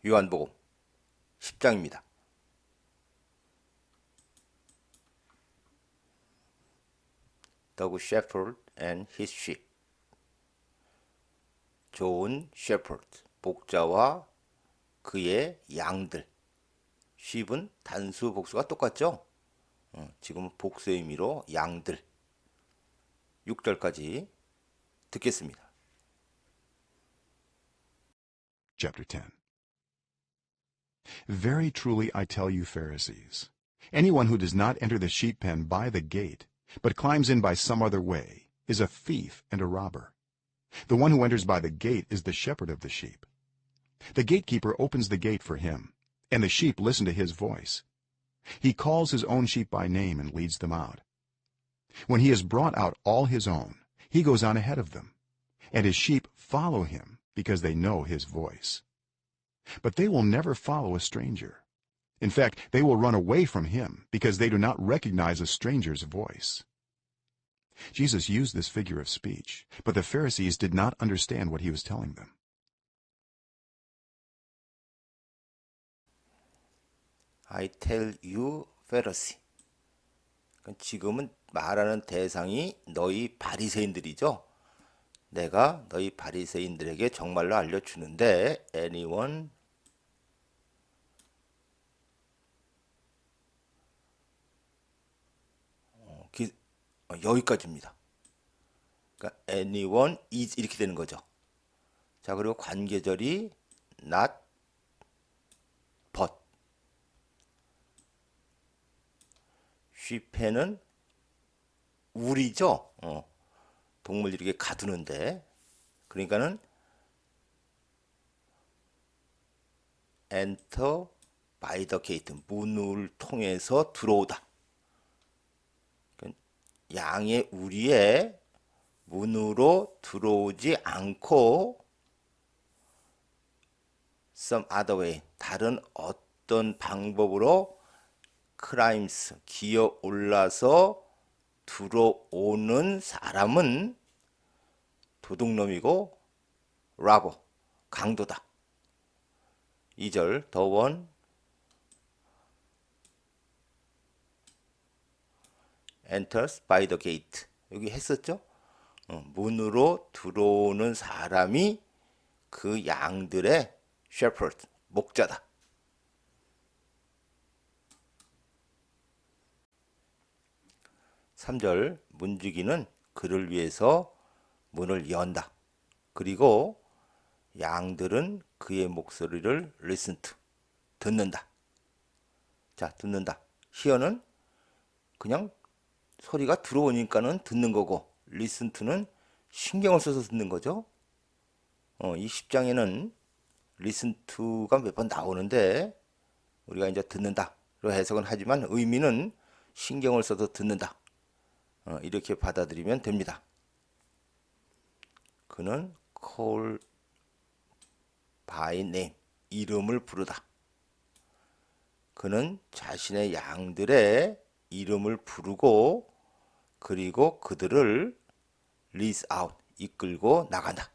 요한복음 10장입니다. The good shepherd and his sheep. 좋은 shepherd, 복자와 그의 양들. sheep은 단수 복수가 똑같죠? 지금은 복수의 의미로 양들. 6절까지 듣겠습니다. Chapter 10. Very truly I tell you, Pharisees, anyone who does not enter the sheep pen by the gate, but climbs in by some other way, is a thief and a robber. The one who enters by the gate is the shepherd of the sheep. The gatekeeper opens the gate for him, and the sheep listen to his voice. He calls his own sheep by name and leads them out. When he has brought out all his own, he goes on ahead of them, and his sheep follow him because they know his voice. But they will never follow a stranger. In fact, they will run away from him because they do not recognize a stranger's voice. Jesus used this figure of speech, but the Pharisees did not understand what he was telling them. I tell you, Pharisee. 지금은 말하는 대상이 너희 바리새인들이죠. 내가 너희 바리새인들에게 정말로 알려주는데 anyone 여기까지입니다. 그러니까 anyone is 이렇게 되는 거죠. 자, 그리고 관계절이 not but. sheep는 우리죠. 동물 이렇게 가두는데 그러니까는 enter by the gate 문을 통해서 들어오다. 양의 우리의 문으로 들어오지 않고 some other way 다른 어떤 방법으로 클라임스 기어 올라서 들어오는 사람은 도둑놈이고 라버 강도다. 2절 the one enters by the gate 여기 했었죠? 문으로 들어오는 사람이 그 양들의 shepherd 목자다. 3절 문지기는 그를 위해서 문을 연다. 그리고 양들은 그의 목소리를 listen to 듣는다. 자, 듣는다. hear는 그냥 소리가 들어오니까는 듣는 거고 listen to는 신경을 써서 듣는 거죠. 이 10장에는 listen to가 몇 번 나오는데 우리가 이제 듣는다로 해석은 하지만 의미는 신경을 써서 듣는다. 이렇게 받아들이면 됩니다. 그는 call by name 이름을 부르다. 그는 자신의 양들의 이름을 부르고 그리고 그들을 lead out 이끌고 나간다.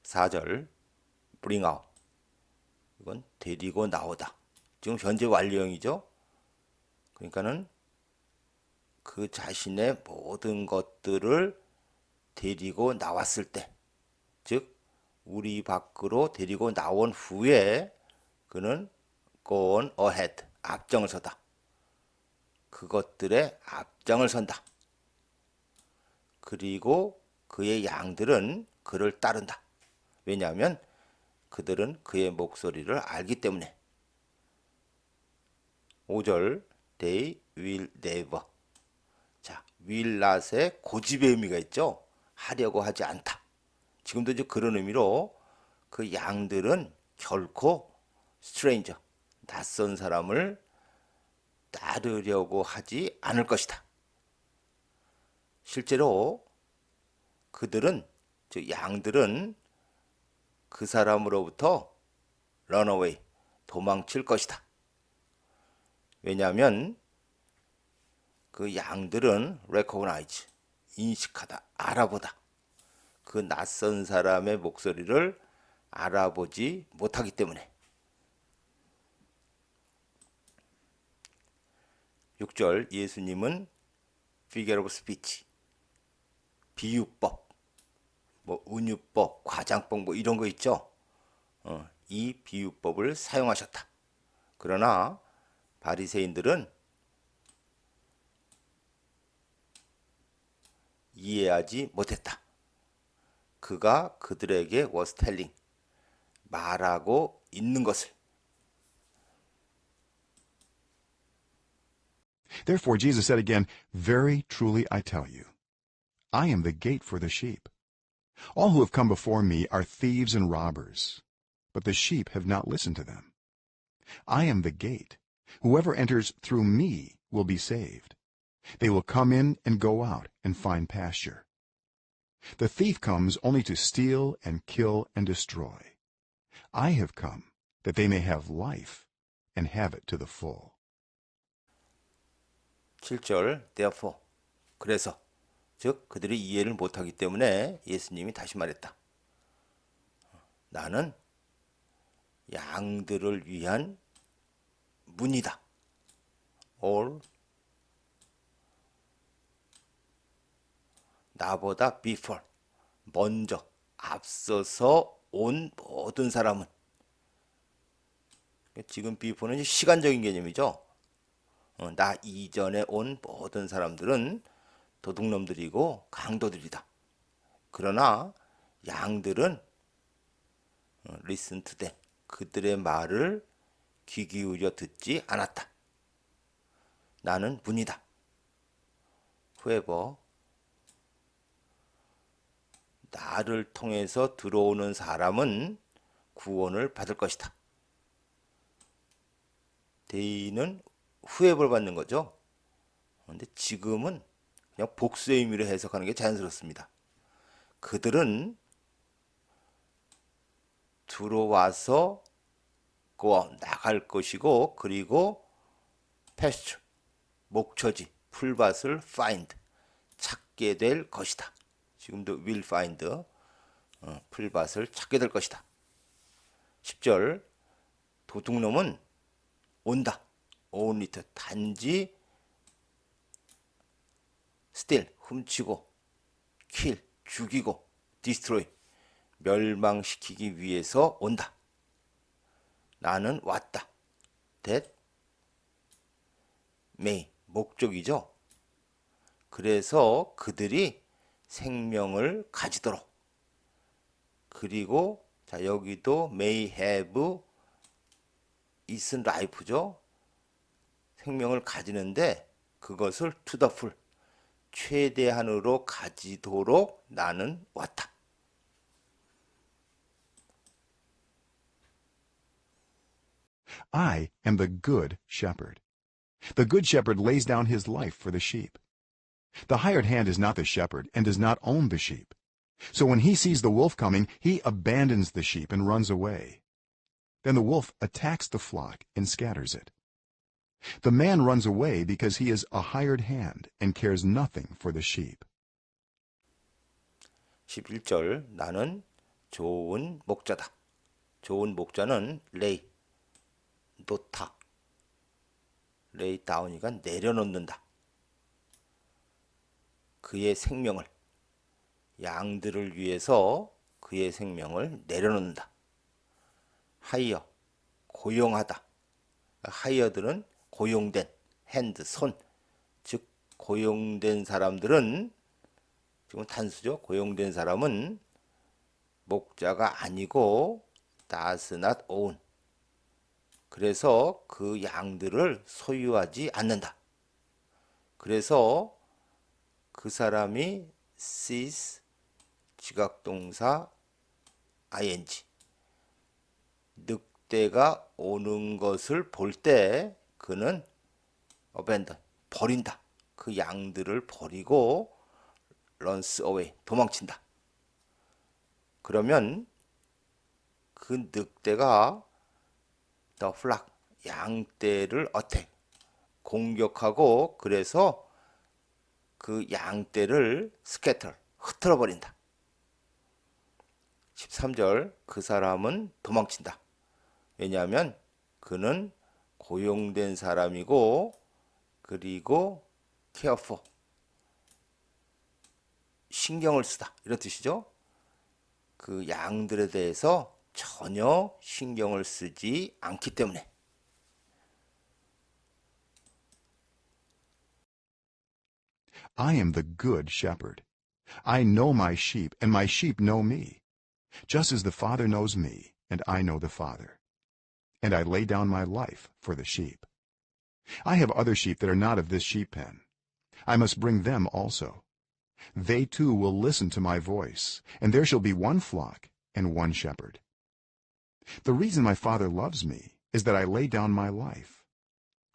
(4절) bring out 이건 데리고 나오다. 지금 현재 완료형이죠. 그러니까는 그 자신의 모든 것들을 데리고 나왔을 때, 즉 우리 밖으로 데리고 나온 후에 그는 go on ahead, 앞장을 서다. 그것들의 앞장을 선다. 그리고 그의 양들은 그를 따른다. 왜냐하면 그들은 그의 목소리를 알기 때문에. 5절 They will never. 자, will not의 고집의 의미가 있죠. 하려고 하지 않다. 지금도 이제 그런 의미로 그 양들은 결코 stranger, 낯선 사람을 따르려고 하지 않을 것이다. 실제로 그들은, 즉 양들은 그 사람으로부터 runaway, 도망칠 것이다. 왜냐하면 그 양들은 recognize, 인식하다, 알아보다. 그 낯선 사람의 목소리를 알아보지 못하기 때문에. 6절 예수님은 figure of speech, 비유법, 뭐 은유법, 과장법 뭐 이런 거 있죠. 이 비유법을 사용하셨다. 그러나 바리새인들은 이해하지 못했다. 그가 그들에게 was telling, 말하고 있는 것을. Therefore Jesus said again, Very truly I tell you, I am the gate for the sheep. All who have come before me are thieves and robbers, but the sheep have not listened to them. I am the gate. Whoever enters through me will be saved. They will come in and go out and find pasture. The thief comes only to steal and kill and destroy. I have come that they may have life and have it to the full. 7절 therefore, 그래서, 즉 그들이 이해를 못하기 때문에 예수님이 다시 말했다. 나는 양들을 위한 문이다. All, 나보다 before, 먼저, 앞서서 온 모든 사람은, 지금 before는 시간적인 개념이죠. 나 이전에 온 모든 사람들은 도둑놈들이고 강도들이다. 그러나 양들은 listen to them, 그들의 말을 귀 기울여 듣지 않았다. 나는 문이다. whoever, 나를 통해서 들어오는 사람은 구원을 받을 것이다. they는 whoever 받는 거죠. 그런데 지금은 그냥 복수의 의미로 해석하는 게 자연스럽습니다. 그들은 들어와서 나갈 것이고, 그리고 pasture, 목초지, 풀밭을 find, 찾게 될 것이다. 지금도 will find, 풀밭을 찾게 될 것이다. 10절 도둑놈은 온다. only to, 단지 steal, 훔치고, kill, 죽이고, destroy, 멸망시키기 위해서 온다. 나는 왔다. that may, 목적이죠. 그래서 그들이 생명을 가지도록. 그리고 자, 여기도 may have is life죠. 생명을 가지는데 그것을 to the full, 최대한으로 가지도록 나는 왔다. I am the good shepherd. The good shepherd lays down his life for the sheep. The hired hand is not the shepherd and does not own the sheep. So when he sees the wolf coming, he abandons the sheep and runs away. Then the wolf attacks the flock and scatters it. The man runs away because he is a hired hand and cares nothing for the sheep. 11절 나는 좋은 목자다. 좋은 목자는 lay, 놓다. lay down이가 내려놓는다. 그의 생명을, 양들을 위해서 그의 생명을 내려놓는다. hire, 고용하다. hire들은 고용된, hand, 손. 즉 고용된 사람들은, 지금 단수죠. 고용된 사람은 목자가 아니고 does not own. 그래서 그 양들을 소유하지 않는다. 그래서 그 사람이 sees, 지각동사 ing, 늑대가 오는 것을 볼 때 그는 abandon, 버린다. 그 양들을 버리고 runs away, 도망친다. 그러면 그 늑대가 the flock, 양떼를 attack, 공격하고, 그래서 그 양떼를 scatter, 흩어버린다. 13절 그 사람은 도망친다. 왜냐하면 그는 고용된 사람이고 그리고 careful 신경을 쓰다 이런 뜻이죠. 그 양들에 대해서 전혀 신경을 쓰지 않기 때문에. I am the good shepherd. I know my sheep, and my sheep know me, just as the Father knows me, and I know the Father. And I lay down my life for the sheep. I have other sheep that are not of this sheep pen. I must bring them also. They too will listen to my voice, and there shall be one flock and one shepherd. The reason my Father loves me is that I lay down my life,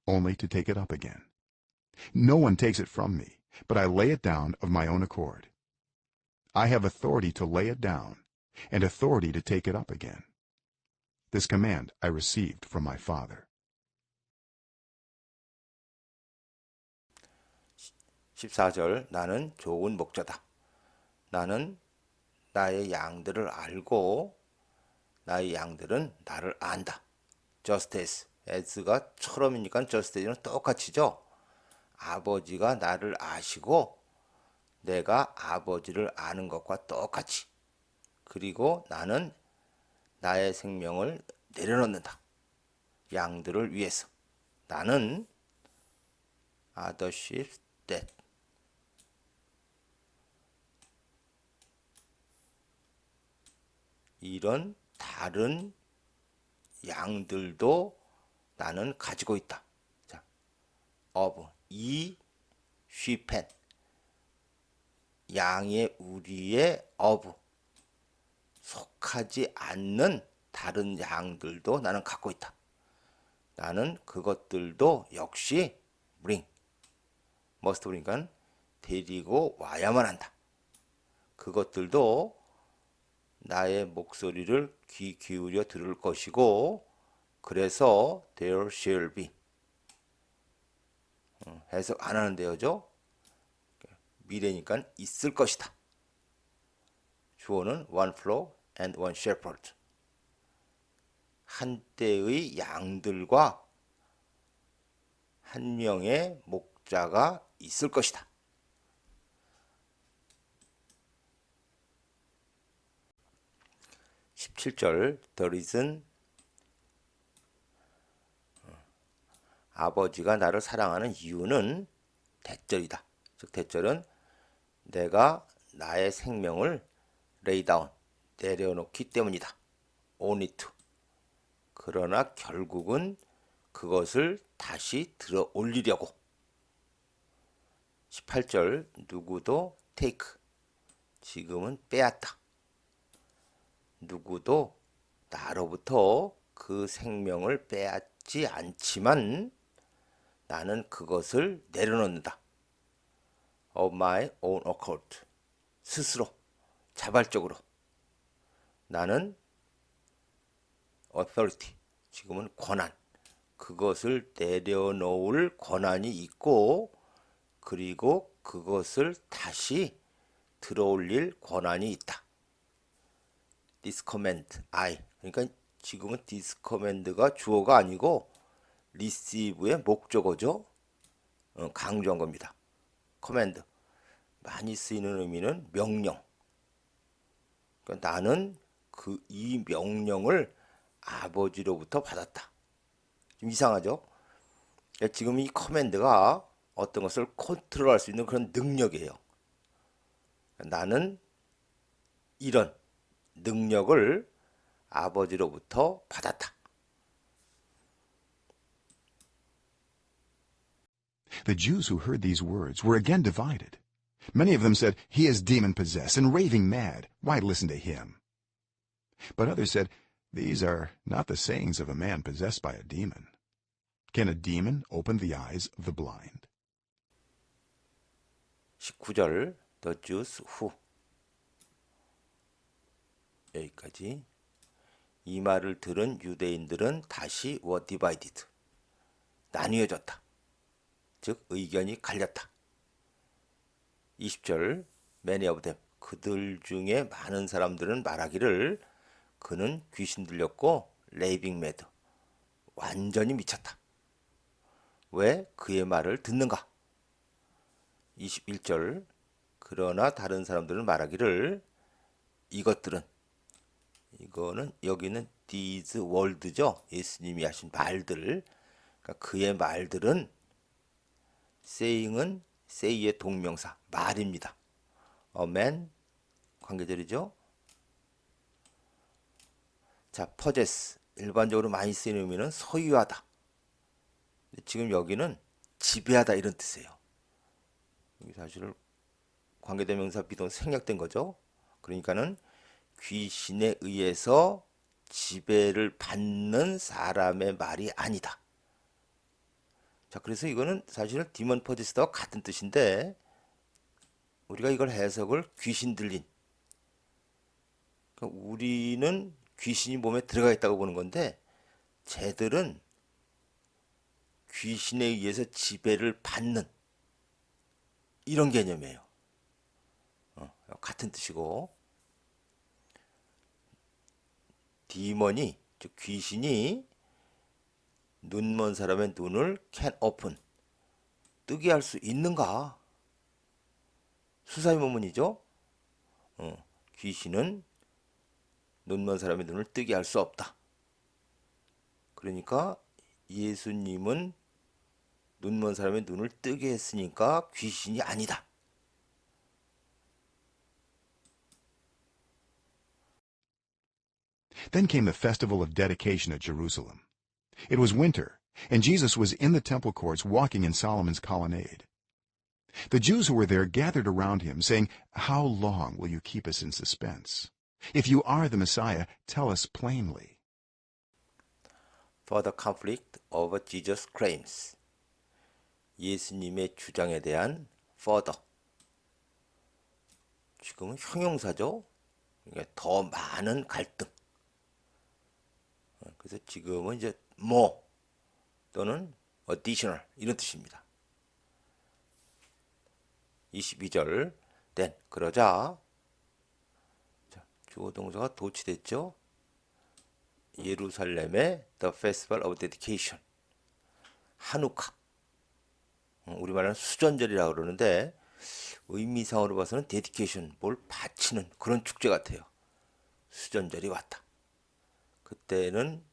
only to take it up again. No one takes it from me, but I lay it down of my own accord. I have authority to lay it down, and authority to take it up again. This command I received from my Father. 14절 나는 좋은 목자다. 나는 나의 양들을 알고 나의 양들은 나를 안다. just as가 처럼이니까 just as는 똑같이죠. 아버지가 나를 아시고 내가 아버지를 아는 것과 똑같이. 그리고 나는 나의 생명을 내려놓는다. 양들을 위해서. 나는 other sheep that 이런 다른 양들도 나는 가지고 있다. 자, of 이 sheephen 양의 우리의 of 속하지 않는 다른 양들도 나는 갖고 있다. 나는 그것들도 역시 bring must bring은 데리고 와야만 한다. 그것들도 나의 목소리를 귀 기울여 들을 것이고 그래서 there shall be 해석 안 하는데요죠. 미래니까 있을 것이다. 주어는 one flock and one shepherd. 한때의 양들과 한 명의 목자가 있을 것이다. 17절 The reason 아버지가 나를 사랑하는 이유는 대절이다. 즉 대절은 내가 나의 생명을 lay down 내려놓기 때문이다. only to 그러나 결국은 그것을 다시 들어 올리려고. 18절 누구도 take 지금은 빼앗다. 누구도 나로부터 그 생명을 빼앗지 않지만 나는 그것을 내려놓는다. of my own accord 스스로 자발적으로 나는 authority 지금은 권한 그것을 내려놓을 권한이 있고 그리고 그것을 다시 들어올릴 권한이 있다. This command I 그러니까 지금은 this command가 주어가 아니고 receive의 목적어죠. 강조한 겁니다. command 많이 쓰이는 의미는 명령. 그러니까 나는 이 명령을 아버지로부터 받았다. 좀 이상하죠? 그러니까 지금 이 커맨드가 어떤 것을 컨트롤할 수 있는 그런 능력이에요. 나는 이런 능력을 아버지로부터 받았다. The Jews who heard these words were again divided. Many of them said, "He is demon-possessed and raving mad. Why listen to him?" But others said, "These are not the sayings of a man possessed by a demon. Can a demon open the eyes of the blind?" 19절 The Jews who 여기까지 이 말을 들은 유대인들은 다시 were divided 나뉘어졌다. 즉 의견이 갈렸다. 20절 Many of them 그들 중에 많은 사람들은 말하기를 그는 귀신 들렸고 레이빙 매드 완전히 미쳤다. 왜 그의 말을 듣는가? 21절 그러나 다른 사람들은 말하기를 이것들은 이거는 여기는 these words죠. 예수님이 하신 말들. 그러니까 그의 말들은 saying은 say의 동명사 말입니다. a man 관계절이죠. 자, possess 일반적으로 많이 쓰이는 의미는 소유하다. 지금 여기는 지배하다 이런 뜻이에요. 여기 사실은 관계대명사 비동 생략된 거죠. 그러니까는 귀신에 의해서 지배를 받는 사람의 말이 아니다. 자, 그래서 이거는 사실은 디먼 포지스트와 같은 뜻인데 우리가 이걸 해석을 귀신 들린. 그러니까 우리는 귀신이 몸에 들어가 있다고 보는 건데 쟤들은 귀신에 의해서 지배를 받는 이런 개념이에요. 같은 뜻이고 디먼이 즉 귀신이 눈먼 사람의 눈을 can open 뜨게 할 수 있는가? 수사의문문이죠. 귀신은 눈먼 사람의 눈을 뜨게 할 수 없다. 그러니까 예수님은 눈먼 사람의 눈을 뜨게 했으니까 귀신이 아니다. Then came the festival of dedication at Jerusalem. It was winter, and Jesus was in the temple courts walking in Solomon's colonnade. The Jews who were there gathered around him, saying, "How long will you keep us in suspense? If you are the Messiah, tell us plainly." For the conflict over Jesus' claims. 예수님의 주장에 대한 further. 지금은 형용사죠. 그러니까 더 많은 갈등. 그래서 지금은 이제 more 또는 additional 이런 뜻입니다. 22절 then 그러자 자, 주어 동사가 도치됐죠. 예루살렘의 The Festival of Dedication 한우카 우리말로는 수전절이라고 그러는데 의미상으로 봐서는 데디케이션 뭘 바치는 그런 축제 같아요. 수전절이 왔다. 그때는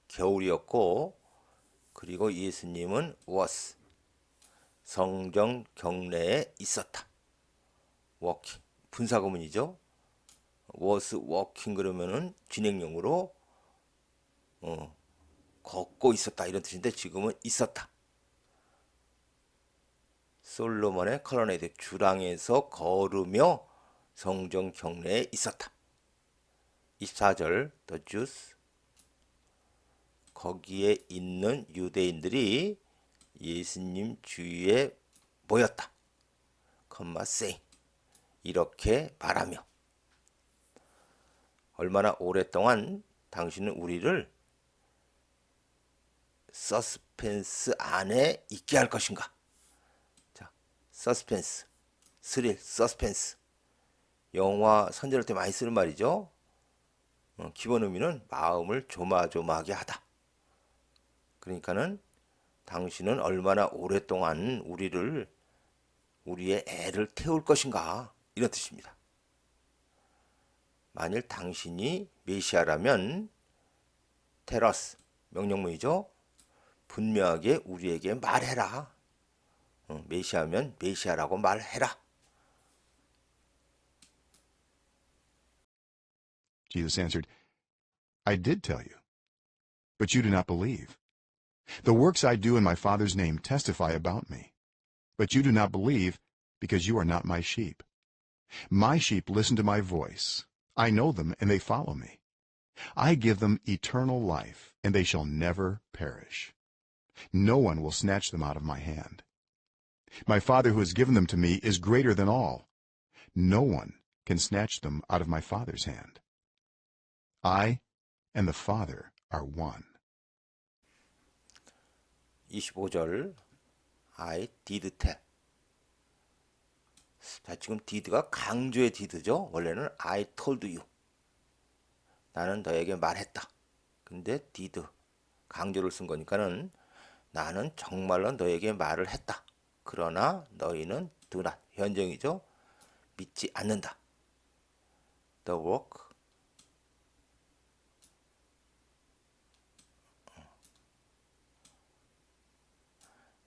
겨울이었고 그리고 예수님은 was 성정 경내에 있었다. walking 분사구문이죠. was walking 그러면은 진행형으로 걷고 있었다 이런 뜻인데 지금은 있었다. 솔로몬의 컬러네이드 주랑에서 걸으며 성정 경내에 있었다. 24절 The Jews 거기에 있는 유대인들이 예수님 주위에 모였다. 컴마 saying 이렇게 말하며 얼마나 오랫동안 당신은 우리를 서스펜스 안에 있게 할 것인가? 자, 서스펜스, 스릴, 서스펜스. 영화 선전할 때 많이 쓰는 말이죠. 기본 의미는 마음을 조마조마하게 하다. 그러니까는 당신은 얼마나 오랫동안 우리의 애를 태울 것인가 이런 뜻입니다. 만일 당신이 메시아라면 테러스 명령문이죠. 분명하게 우리에게 말해라. 메시아면 메시아라고 말해라. Jesus answered, "I did tell you, but you do not believe. The works I do in my Father's name testify about me, but you do not believe because you are not my sheep. My sheep listen to my voice. I know them, and they follow me. I give them eternal life, and they shall never perish. No one will snatch them out of my hand. My Father who has given them to me is greater than all. No one can snatch them out of my Father's hand. I and the Father are one." 25절 I did tell 자, 지금 did가 강조의 did죠. 원래는 I told you. 나는 너에게 말했다. 근데 did 강조를 쓴 거니까는 나는 정말로 너에게 말을 했다. 그러나 너희는 do not 현정이죠. 믿지 않는다. The work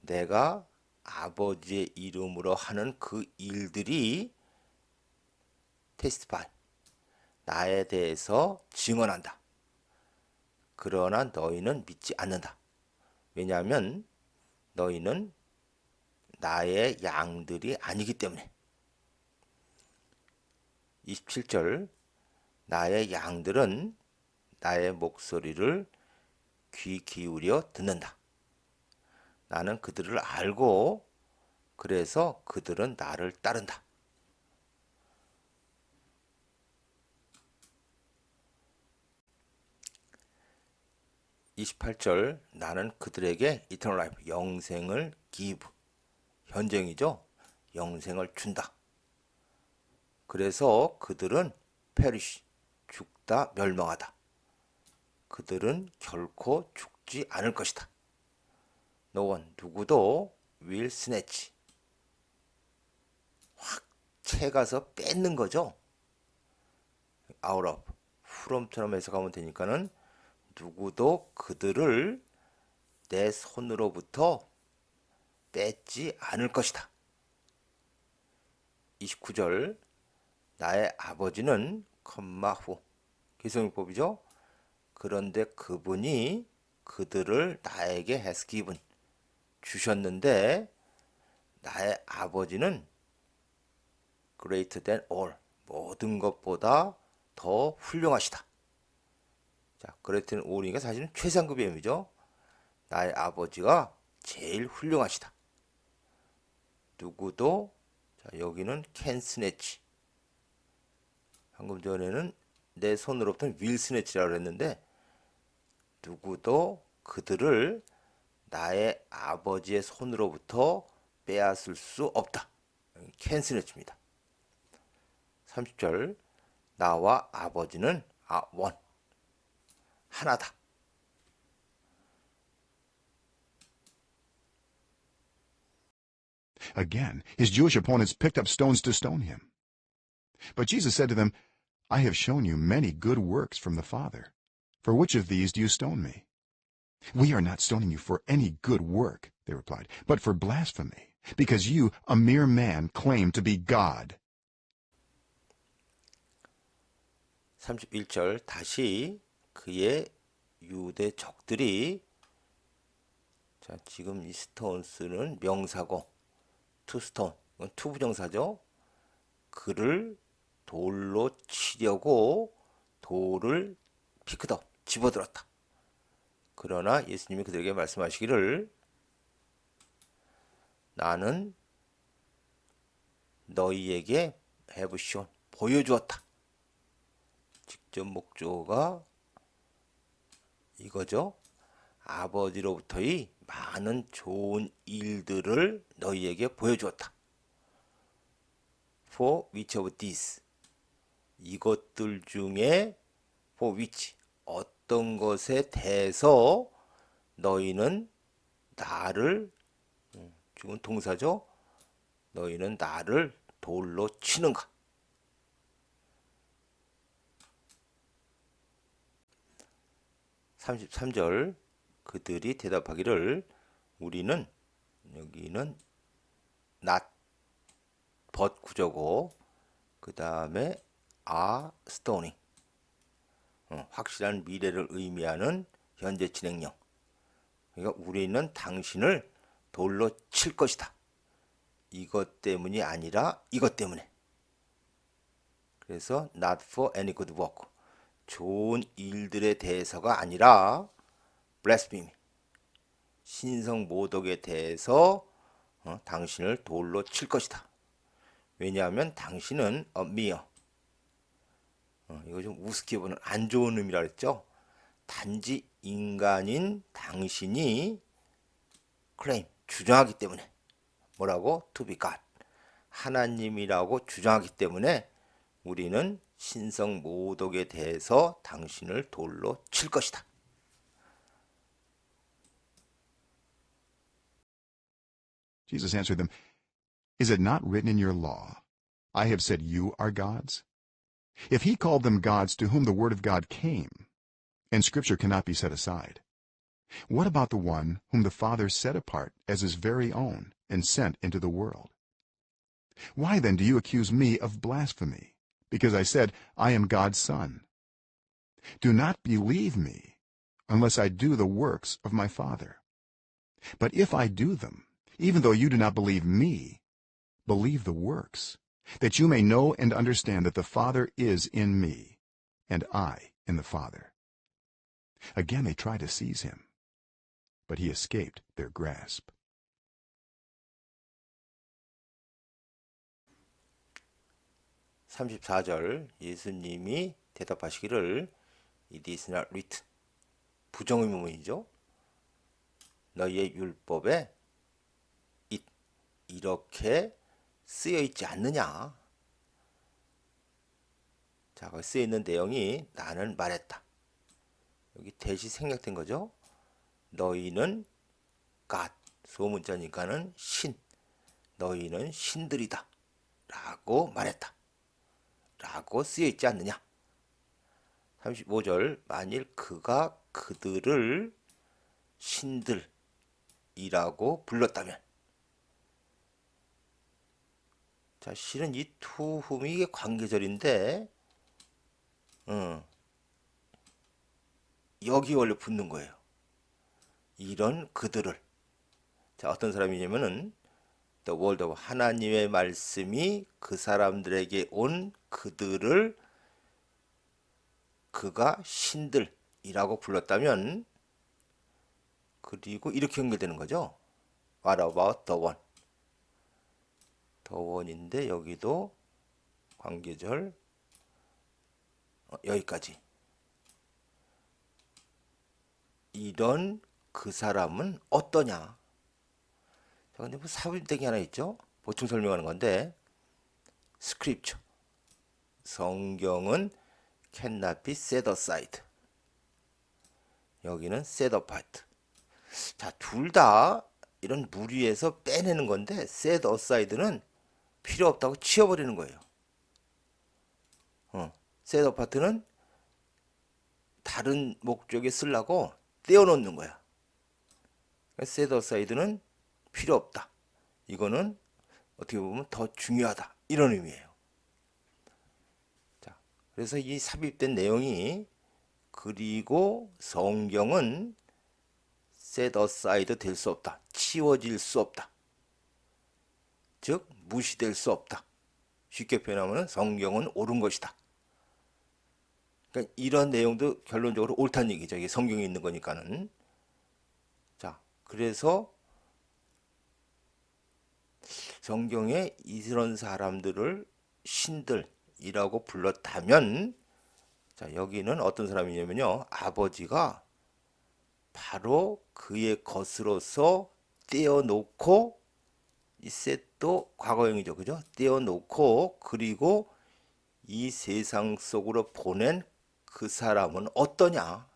내가 아버지의 이름으로 하는 그 일들이 testify 나에 대해서 증언한다. 그러나 너희는 믿지 않는다. 왜냐하면 너희는 나의 양들이 아니기 때문에. 27절 나의 양들은 나의 목소리를 귀 기울여 듣는다. 나는 그들을 알고 그래서 그들은 나를 따른다. 28절 나는 그들에게 eternal life 영생을 give 현정이죠. 영생을 준다. 그래서 그들은 perish 죽다 멸망하다. 그들은 결코 죽지 않을 것이다. No one 누구도 will snatch 확 채가서 뺏는 거죠. out of from처럼 해석하면 되니까는 누구도 그들을 내 손으로부터 뺏지 않을 것이다. 29절 나의 아버지는 컴마 후 기성용법이죠. 그런데 그분이 그들을 나에게 has given 주셨는데 나의 아버지는 greater than all 모든 것보다 더 훌륭하시다. 자, greater than all이니까 사실은 최상급의 의미죠. 나의 아버지가 제일 훌륭하시다. 누구도 자, 여기는 can snatch 방금 전에는 내 손으로부터 will snatch라고 했는데 누구도 그들을 나의 아버지의 손으로부터 빼앗을 수 없다. can snatch입니다. 30절 나와 아버지는 one 하나다. Again, his Jewish opponents picked up stones to stone him. But Jesus said to them, I have shown you many good works from the Father. For which of these do you stone me? We are not stoning you for any good work, they replied, but for blasphemy, because you, a mere man, claim to be God. 31절 다시 그의 유대 적들이 자, 지금 이 스톤스는 명사고 투 스톤, 투 부정사죠. 그를 돌로 치려고 돌을 피크덕 집어들었다. 그러나 예수님이 그들에게 말씀하시기를 나는 너희에게 have shown 보여주었다. 직접 목조가 이거죠. 아버지로부터의 많은 좋은 일들을 너희에게 보여주었다. For which of these 이것들 중에 for which 어떤 것에 대해서 너희는 나를 지금 동사죠. 너희는 나를 돌로 치는가? 33절 그들이 대답하기를 우리는 여기는 not but 구조고 그 다음에 are stoning 확실한 미래를 의미하는 현재 진행형. 그러니까 우리는 당신을 돌로 칠 것이다. 이것 때문이 아니라 이것 때문에. 그래서 not for any good work. 좋은 일들에 대해서가 아니라 blasphemy. 신성 모독에 대해서 당신을 돌로 칠 것이다. 왜냐하면 당신은 a mere 이거 좀 우습게 보는 안 좋은 의미라 그랬죠. 단지 인간인 당신이 claim 주장하기 때문에 뭐라고 to be God 하나님이라고 주장하기 때문에 우리는 신성 모독에 대해서 당신을 돌로 칠 것이다. Jesus answered them, Is it not written in your law, I have said you are gods? If he called them gods to whom the word of God came, and scripture cannot be set aside, what about the one whom the Father set apart as his very own and sent into the world? Why then do you accuse me of blasphemy, because I said, I am God's son? Do not believe me unless I do the works of my Father. But if I do them, even though you do not believe me, believe the works, that you may know and understand that the Father is in me, and I in the Father. Again they tried to seize him, but he escaped their grasp. (34절) 예수님이 대답하시기를 It is not written. 부정의문이죠. 너희의 율법에 이렇게 쓰여 있지 않느냐. 자, 거기 쓰여 있는 내용이 나는 말했다. 여기 대시 생략된 거죠. 너희는 God, 소문자니까는 신, 너희는 신들이다 라고 말했다 라고 쓰여 있지 않느냐. 35절 만일 그가 그들을 신들이라고 불렀다면, 자, 실은 이 투흠이 이게 관계절인데 여기 원래 붙는 거예요. 이런 그들을. 자, 어떤 사람이냐면은 The word of 하나님의 말씀이 그 사람들에게 온 그들을 그가 신들이라고 불렀다면, 그리고 이렇게 연결되는 거죠. What about the one? the one인데 여기도 관계절 여기까지. 이런 그 사람은 어떠냐. 자, 근데 뭐 삽입된 하나 있죠. 보충 설명하는 건데 scripture, 성경은 cannot be set aside. 여기는 set apart. 자, 둘 다 이런 무리에서 빼내는 건데 set aside는 필요 없다고 치워버리는 거예요. set apart는 다른 목적에 쓰려고 떼어놓는 거야. set aside는 필요 없다. 이거는 어떻게 보면 더 중요하다. 이런 의미예요. 자, 그래서 이 삽입된 내용이 그리고 성경은 set aside 될 수 없다. 치워질 수 없다. 즉 무시될 수 없다. 쉽게 표현하면 성경은 옳은 것이다. 그러니까 이런 내용도 결론적으로 옳다는 얘기죠. 이게 성경에 있는 거니까는. 자, 그래서 성경에 이런 사람들을 신들이라고 불렀다면, 자, 여기는 어떤 사람이냐면요, 아버지가 바로 그의 것으로서 떼어놓고, 이 셋도 과거형이죠, 그죠? 떼어놓고 그리고 이 세상 속으로 보낸 그 사람은 어떠냐.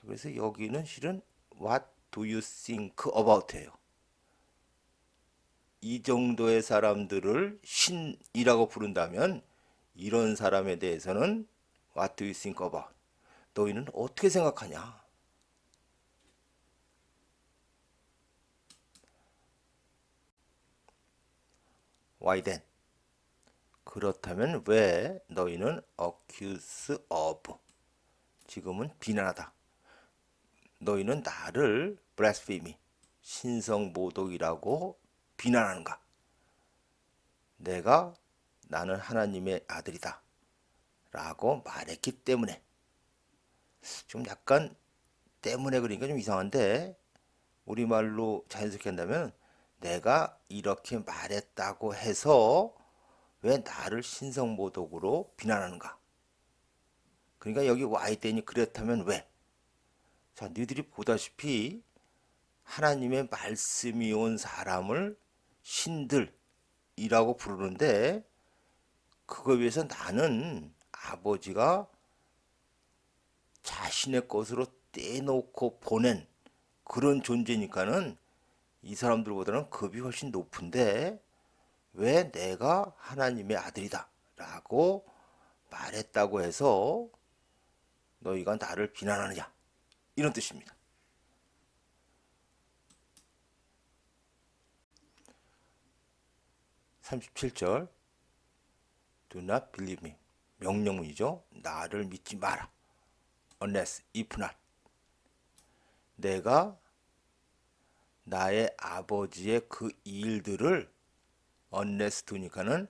그래서 여기는 실은 What do you think about 예요. 이 정도의 사람들을 신이라고 부른다면 이런 사람에 대해서는 What do you think about? 너희는 어떻게 생각하냐? Why then? 그렇다면 왜 너희는 accuse of? 지금은 비난하다. 너희는 나를 blasphemy, 신성모독이라고 비난하는가? 나는 하나님의 아들이다 라고 말했기 때문에. 좀 약간 때문에 그러니까 좀 이상한데, 우리말로 자연스럽게 한다면 내가 이렇게 말했다고 해서 왜 나를 신성모독으로 비난하는가? 그러니까 여기 와이 때니 그렇다면 왜? 자, 너희들이 보다시피 하나님의 말씀이 온 사람을 신들 이라고 부르는데 그거에 비해서 나는 아버지가 자신의 것으로 떼놓고 보낸 그런 존재니까는 이 사람들보다는 급이 훨씬 높은데 왜 내가 하나님의 아들이다 라고 말했다고 해서 너희가 나를 비난하느냐 이런 뜻입니다. 37절 Do not believe me. 명령문이죠. 나를 믿지 마라. Unless, if not. 내가 나의 아버지의 그 일들을 unless 두니까는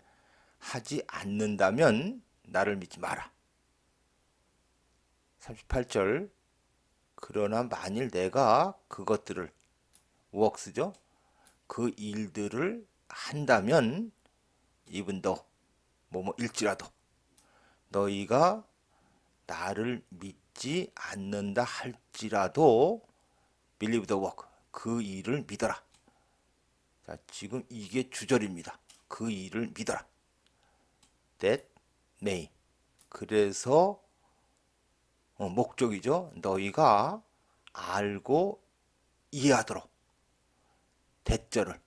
하지 않는다면 나를 믿지 마라. 38절 그러나 만일 내가 그것들을 works죠. 그 일들을 한다면 even though 일지라도 너희가 나를 믿지 않는다 할지라도 believe the work 그 일을 믿어라. 자, 지금 이게 주절입니다. 그 일을 믿어라. that may 그래서 목적이죠. 너희가 알고 이해하도록 대절을.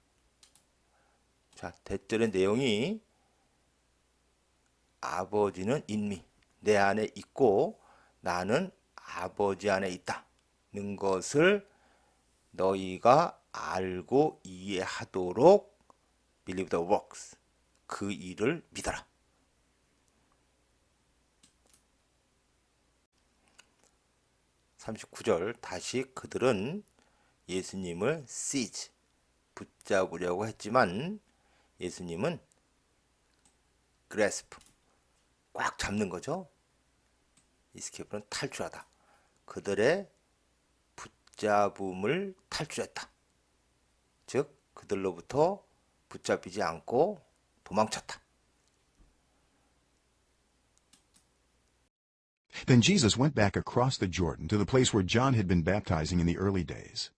자, 대절의 내용이 아버지는 인미 내 안에 있고 나는 아버지 안에 있다는 것을 너희가 알고 이해하도록 believe the works 그 일을 믿어라. 39절 다시 그들은 예수님을 seize 붙잡으려고 했지만 예수님은 grasp 꽉 잡는 거죠. escape는 탈출하다. 그들의 붙잡음을 탈출했다. 즉 그들로부터 붙잡히지 않고 도망쳤다. Then Jesus went back across the Jordan to the place where John had been baptizing in the early days.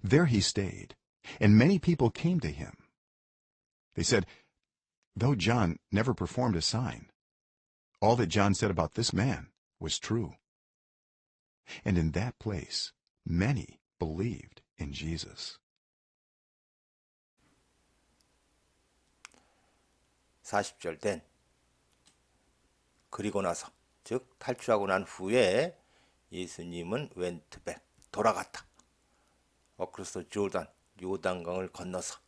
There he stayed, and many people came to him. They said, though John never performed a sign, all that John said about this man was true. And in that place, many believed in Jesus. 40절 된 그리고 나서 즉 탈출하고 난 후에 예수님은 went back 돌아갔다. 어크로스 조단 요단강을 건너서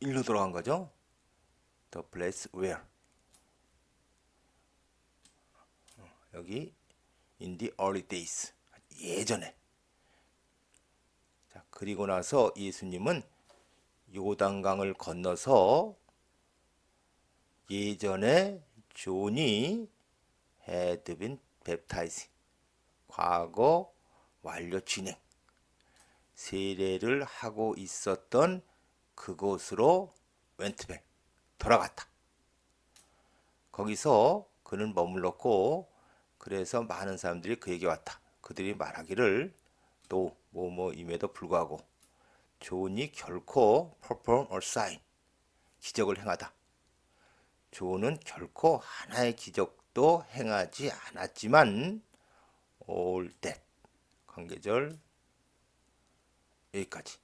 일로 돌아간 거죠. The place where 여기 in the early days 예전에. 자, 그리고 나서 예수님은 요단강을 건너서 예전에 존이 had been baptized 과거 완료 진행 세례를 하고 있었던 그곳으로 went back 돌아갔다. 거기서 그는 머물렀고 그래서 많은 사람들이 그에게 왔다. 그들이 말하기를 또 뭐뭐임에도 불구하고 존이 결코 perform or sign 기적을 행하다. 존은 결코 하나의 기적도 행하지 않았지만 all that 관계절 여기까지.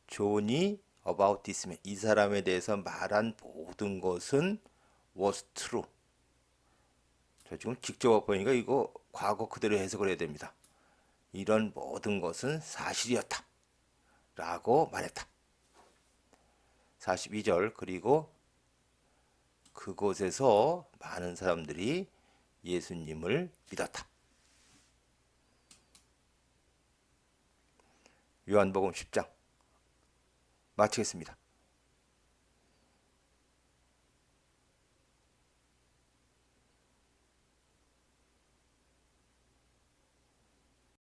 존이 about this man 이 사람에 대해서 말한 모든 것은 was true. 자, 지금 직접 보니까 이거 과거 그대로 해석을 해야 됩니다. 이런 모든 것은 사실이었다 라고 말했다. 42절 그리고 그곳에서 많은 사람들이 예수님을 믿었다. 요한복음 10장 마치겠습니다.